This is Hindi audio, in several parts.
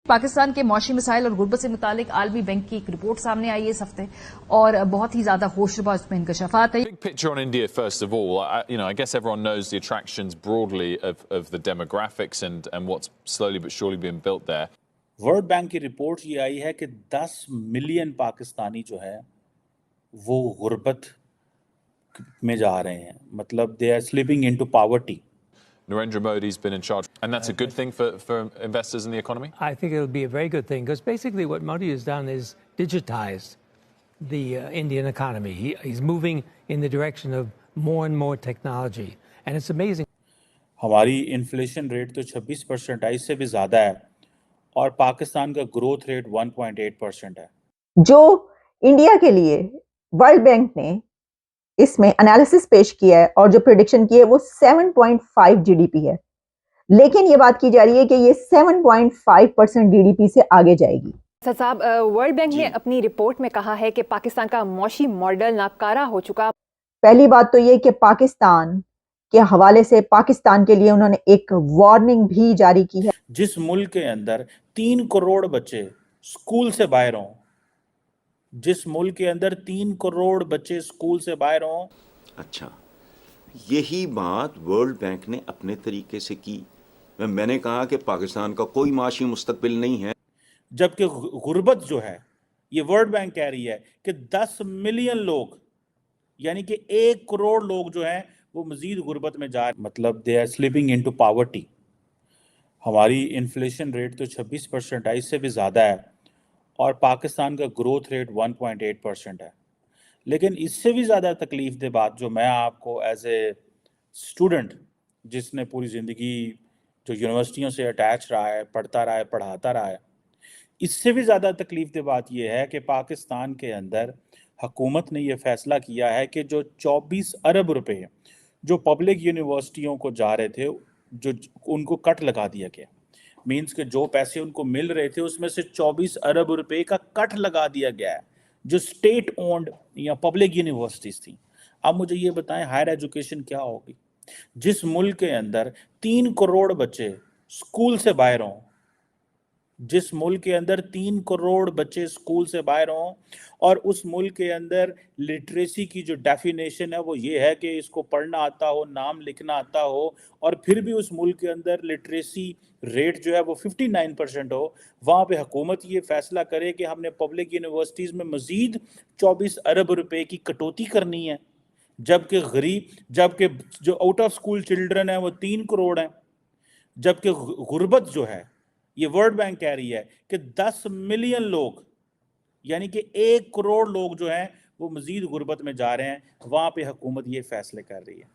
पाकिस्तान के मौशी मिसाइल और गुर्बत से मुतालिक आलमी बैंक की एक रिपोर्ट सामने आई है इस हफ्ते और बहुत ही ज्यादा होशरुबा उसमें इंकशाफात है। Big picture on India, first of all. I guess everyone knows the attractions broadly of the demographics and what's slowly but surely been built there. World bank की रिपोर्ट ये आई है कि 10 मिलियन पाकिस्तानी जो है वो गुर्बत में जा रहे हैं, मतलब they are slipping into poverty. Narendra Modi's been in charge, and that's a good thing for investors in the economy? I think it'll be a very good thing because basically what Modi has done is digitized the Indian economy. He's moving in the direction of more and more technology, and it's amazing. हमारी इन्फ्लेशन रेट तो 26% है, इससे भी ज़्यादा है, और पाकिस्तान का ग्रोथ रेट 1.8% है. जो इंडिया के लिए वर्ल्ड बैंक ने इसमें एनालिसिस पेश किया है और जो प्रेडिक्शन की है वो 7.5 जीडीपी है, लेकिन ये बात की जा रही है कि ये 7.5% जीडीपी से आगे जाएगी. साहब, वर्ल्ड बैंक ने अपनी रिपोर्ट में कहा है कि पाकिस्तान का मौशी मॉडल नाकारा हो चुका. पहली बात तो ये कि पाकिस्तान के हवाले से पाकिस्तान के लिए उन्होंने एक वार्निंग भी जारी की है. जिस मुल्क के अंदर 3 करोड़ बच्चे स्कूल से बाहर हों, जिस मुल्क के अंदर 3 करोड़ बच्चे स्कूल से बाहर हों. अच्छा, यही बात वर्ल्ड बैंक ने अपने तरीके से की. मैंने कहा कि पाकिस्तान का कोई माशी मुस्तकबिल नहीं है, जबकि गुर्बत जो है, ये वर्ल्ड बैंक कह रही है कि 10 मिलियन लोग, यानी कि 1 करोड़ लोग जो हैं वो मजीद गुर्बत में जा, मतलब they are slipping into poverty. हमारी इन्फ्लेशन रेट तो 26% है, इससे भी ज़्यादा है, और पाकिस्तान का ग्रोथ रेट 1.8% है. लेकिन इससे भी ज़्यादा तकलीफ दे बात जो मैं आपको एज ए स्टूडेंट जिसने पूरी ज़िंदगी जो यूनिवर्सिटियों से अटैच रहा है, पढ़ता रहा है, पढ़ाता रहा है, इससे भी ज़्यादा तकलीफ दे बात यह है कि पाकिस्तान के अंदर हुकूमत ने यह फ़ैसला किया है कि जो 24 अरब रुपए जो पब्लिक यूनिवर्सिटियों को जा रहे थे, जो उनको कट लगा दिया गया. मीन्स के जो पैसे उनको मिल रहे थे उसमें से 24 अरब रुपए का कट लगा दिया गया है, जो स्टेट ओन्ड या पब्लिक यूनिवर्सिटीज़ थी. अब मुझे ये बताएं, हायर एजुकेशन क्या होगी जिस मुल्क के अंदर 3 करोड़ बच्चे स्कूल से बाहर हों, जिस मुल्क के अंदर 3 करोड़ बच्चे स्कूल से बाहर हों, और उस मुल्क के अंदर लिटरेसी की जो डेफिनेशन है वो ये है कि इसको पढ़ना आता हो, नाम लिखना आता हो, और फिर भी उस मुल्क के अंदर लिटरेसी रेट जो है वो 59% हो, वहाँ पे हुकूमत ये फैसला करे कि हमने पब्लिक यूनिवर्सिटीज़ में मज़ीद 24 अरब रुपए की कटौती करनी है, जबकि जो आउट ऑफ स्कूल चिल्ड्रन है वो 3 करोड़ हैं. जबकि गुर्बत जो है, ये वर्ल्ड बैंक कह रही है कि 10 मिलियन लोग, यानी कि 1 करोड़ लोग जो हैं वो मजीद गुर्बत में जा रहे हैं. वहाँ पे हुकूमत ये फैसले कर रही है.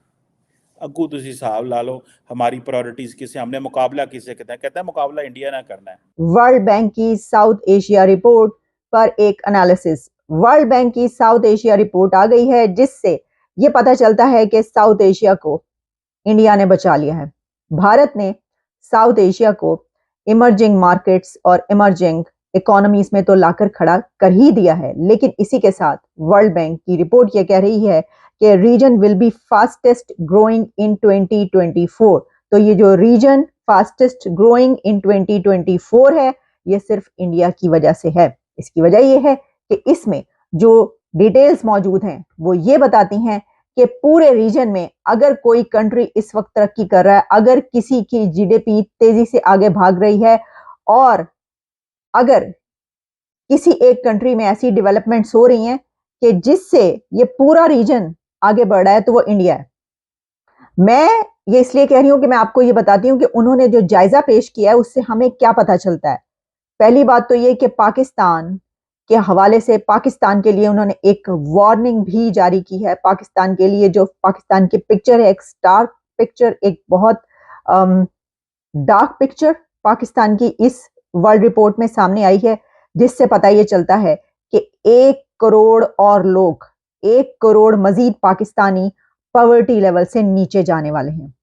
अगू तुसी हिसाब ला लो हमारी प्रायोरिटीज किसे, हमने मुकाबला किसे कहते हैं मुकाबला इंडिया ना करना है. वर्ल्ड बैंक की साउथ एशिया रिपोर्ट पर एक एनालिसिस. वर्ल्ड बैंक की साउथ एशिया रिपोर्ट आ गई है जिससे ये पता चलता है कि साउथ एशिया को इंडिया ने बचा लिया है. भारत ने साउथ एशिया को इमर्जिंग मार्केट्स और इमर्जिंग इकोनॉमीज में तो लाकर खड़ा कर ही दिया है, लेकिन इसी के साथ वर्ल्ड बैंक की रिपोर्ट ये कह रही है कि region will be fastest growing in 2024. तो ये जो रीजन फास्टेस्ट ग्रोइंग इन 2024 है, ये सिर्फ इंडिया की वजह से है. इसकी वजह ये है कि इसमें जो डिटेल्स मौजूद हैं वो ये बताती हैं कि पूरे रीजन में अगर कोई कंट्री इस वक्त तरक्की कर रहा है, अगर किसी की जीडीपी तेजी से आगे भाग रही है, और अगर किसी एक कंट्री में ऐसी डेवलपमेंट्स हो रही हैं कि जिससे ये पूरा रीजन आगे बढ़ रहा है, तो वो इंडिया है. मैं ये इसलिए कह रही हूं कि मैं आपको ये बताती हूं कि उन्होंने जो जायजा पेश किया है उससे हमें क्या पता चलता है. पहली बात तो ये कि पाकिस्तान के हवाले से पाकिस्तान के लिए उन्होंने एक वार्निंग भी जारी की है. पाकिस्तान के लिए जो पाकिस्तान की पिक्चर है, एक स्टार्क पिक्चर, एक बहुत डार्क पिक्चर पाकिस्तान की इस वर्ल्ड रिपोर्ट में सामने आई है, जिससे पता ये चलता है कि 1 करोड़ और लोग, 1 करोड़ मजीद पाकिस्तानी पॉवर्टी लेवल से नीचे जाने वाले हैं,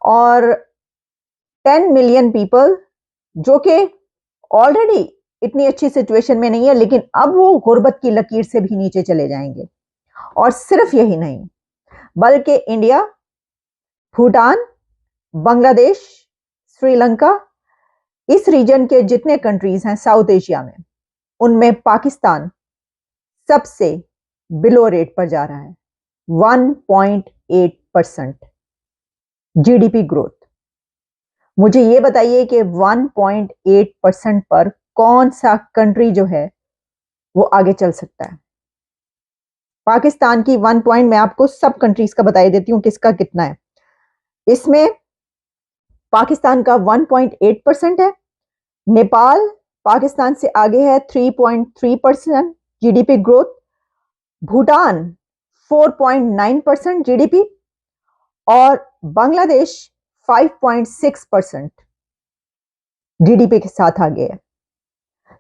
और 10 मिलियन पीपल जो कि ऑलरेडी इतनी अच्छी सिचुएशन में नहीं है, लेकिन अब वो गुर्बत की लकीर से भी नीचे चले जाएंगे. और सिर्फ यही नहीं, बल्कि इंडिया, भूटान, बांग्लादेश, श्रीलंका, इस रीजन के जितने कंट्रीज हैं साउथ एशिया में, उनमें पाकिस्तान सबसे बिलो रेट पर जा रहा है, 1.8% जीडीपी ग्रोथ। मुझे ये बताइए कि 1.8% पर कौन सा कंट्री जो है वो आगे चल सकता है। पाकिस्तान की 1 पॉइंट मैं आपको सब कंट्रीज का बता देती हूं किसका कितना है। इसमें पाकिस्तान का 1.8% है। नेपाल पाकिस्तान से आगे है 3.3% जीडीपी ग्रोथ। भूटान 4.9% जीडीपी और बांग्लादेश 5.6% जीडीपी के साथ आगे है।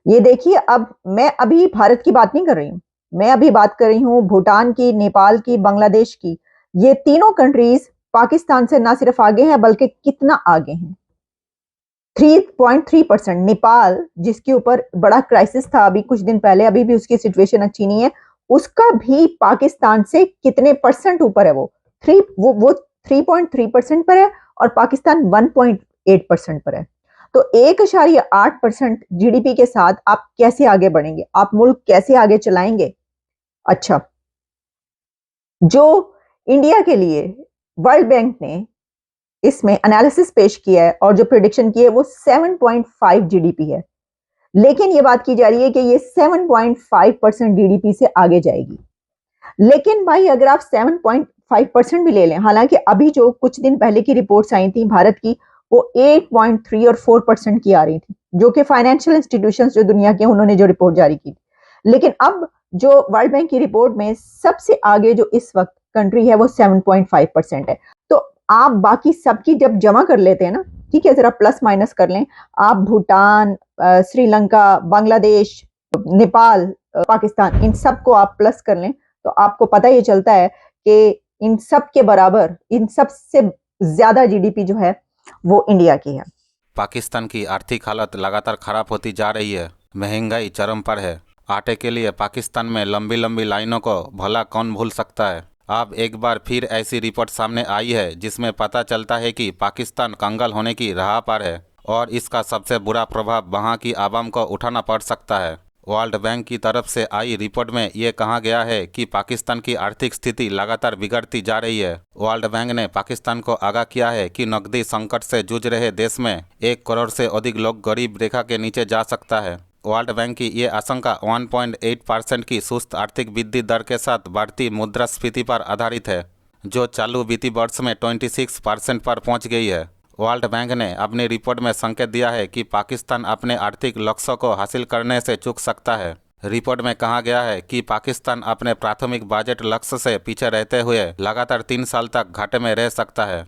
ये देखिए, अब मैं अभी भारत की बात नहीं कर रही हूं, मैं अभी बात कर रही हूं भूटान की, नेपाल की, बांग्लादेश की। ये तीनों कंट्रीज पाकिस्तान से ना सिर्फ आगे हैं बल्कि कितना आगे हैं, 3.3%। नेपाल जिसके ऊपर बड़ा क्राइसिस था अभी कुछ दिन पहले, अभी भी उसकी सिचुएशन अच्छी नहीं है, उसका भी पाकिस्तान से कितने परसेंट ऊपर है, वो 3.3% पर है और पाकिस्तान 1.8% पर है। तो 1.8% जीडीपी के साथ आप कैसे आगे बढ़ेंगे, आप मुल्क कैसे आगे चलाएंगे। अच्छा, जो इंडिया के लिए वर्ल्ड बैंक ने इसमें एनालिसिस पेश किया है और जो प्रेडिक्शन की है वो 7.5 जीडीपी है, लेकिन ये बात की जा रही है कि ये 7.5% जीडीपी से आगे जाएगी। लेकिन भाई अगर आप 7.5% भी ले लें, हालांकि अभी जो कुछ दिन पहले की रिपोर्ट्स आई थी भारत की वो 8.3 और 4% की आ रही थी, जो कि फाइनेंशियल इंस्टीट्यूशंस जो दुनिया के उन्होंने जो रिपोर्ट जारी की। लेकिन अब जो वर्ल्ड बैंक की रिपोर्ट में सबसे आगे जो इस वक्त कंट्री है वो 7.5% है। तो आप बाकी सबकी जब जमा कर लेते हैं ना, ठीक है, जरा प्लस माइनस कर लें, आप भूटान, श्रीलंका, बांग्लादेश, नेपाल, पाकिस्तान, इन सब को आप प्लस कर लें तो आपको पता ये चलता है कि इन सब के बराबर, इन सब से ज्यादा जीडीपी जो है वो इंडिया की है। पाकिस्तान की आर्थिक हालत लगातार खराब होती जा रही है, महंगाई चरम पर है। आटे के लिए पाकिस्तान में लंबी लंबी लाइनों को भला कौन भूल सकता है। अब एक बार फिर ऐसी रिपोर्ट सामने आई है जिसमें पता चलता है कि पाकिस्तान कंगाल होने की राह पर है और इसका सबसे बुरा प्रभाव वहां की आवाम को उठाना पड़ सकता है। वर्ल्ड बैंक की तरफ से आई रिपोर्ट में ये कहा गया है कि पाकिस्तान की आर्थिक स्थिति लगातार बिगड़ती जा रही है। वर्ल्ड बैंक ने पाकिस्तान को आगाह किया है कि नकदी संकट से जूझ रहे देश में 1 करोड़ से अधिक लोग गरीब रेखा के नीचे जा सकता है। वर्ल्ड बैंक की ये आशंका 1.8% की सुस्त आर्थिक वृद्धि दर के साथ बढ़ती मुद्रास्फीति पर आधारित है, जो चालू वित्तीय वर्ष में 26% पर पहुंच गई है। वर्ल्ड बैंक ने अपनी रिपोर्ट में संकेत दिया है कि पाकिस्तान अपने आर्थिक लक्ष्यों को हासिल करने से चूक सकता है। रिपोर्ट में कहा गया है कि पाकिस्तान अपने प्राथमिक बजट लक्ष्य से पीछे रहते हुए लगातार 3 साल तक घाटे में रह सकता है।